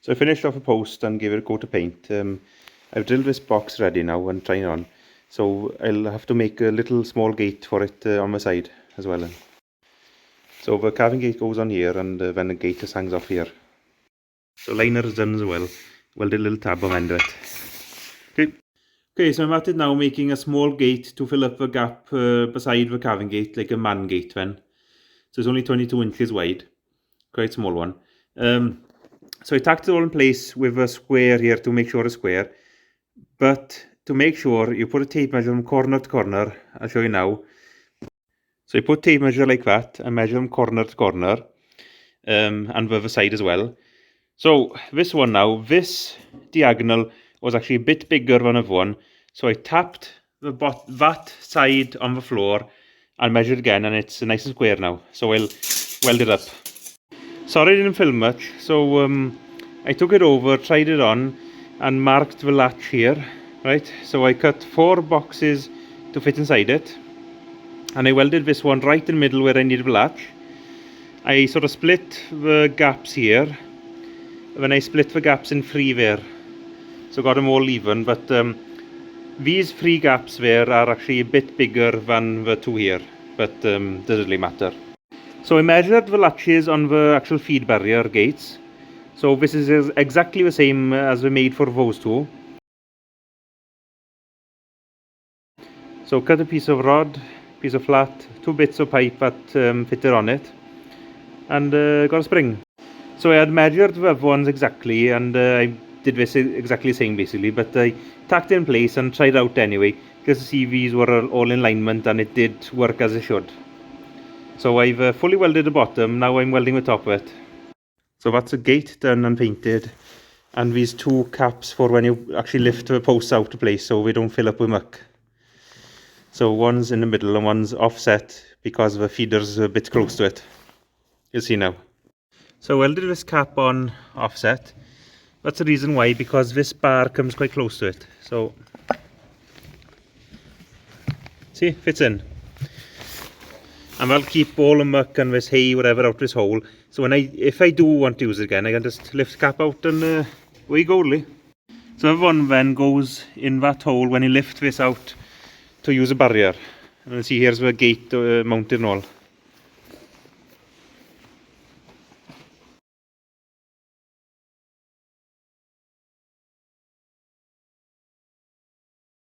So I finished off a post and gave it a coat of paint. I've drilled this box ready now and trying it on. So I'll have to make a little small gate for it on the side as well. So the carving gate goes on here, and then the gate just hangs off here. So liner is done as well. Welded a little tab on the end of it. Okay, so I'm at it now, making a small gate to fill up the gap beside the carving gate, like a man gate then. So it's only 22 inches wide, quite small one. So I tacked it all in place with a square here to make sure it's square. But to make sure, you put a tape measure from corner to corner. I'll show you now. So you put tape measure like that and measure them corner to corner, and the other side as well. So this one now, this diagonal was actually a bit bigger than the other one. So I tapped that side on the floor and measured again, and it's nice and square now. So I'll weld it up. Sorry I didn't film much. So I took it over, tried it on, and marked the latch here, right? So I cut 4 boxes to fit inside it, and I welded this one right in the middle where I needed the latch. I sort of split the gaps here, then I split the gaps in 3 there, so got them all even, but these 3 gaps there are actually a bit bigger than the 2 here, but doesn't really matter. So I measured the latches on the actual feed barrier gates. So this is exactly the same as we made for those 2. So cut a piece of rod, piece of flat, 2 bits of pipe that fitted on it, and got a spring. So I had measured the other ones exactly, and I did this exactly the same basically, but I tacked it in place and tried it out anyway, just to see these were all in alignment and it did work as it should. So I've fully welded the bottom, now I'm welding the top of it. So that's a gate done and painted, and these 2 caps for when you actually lift the posts out of place so they don't fill up with muck. So one's in the middle and one's offset because the feeder's a bit close to it. You'll see now. So I welded this cap on offset. That's the reason why, because this bar comes quite close to it. So, see, fits in. And I'll keep all the muck and this hay, whatever, out this hole. So if I do want to use it again, I can just lift the cap out and away you go, really. So everyone then goes in that hole when you lift this out to use a barrier. And see, here's the gate mounted and all.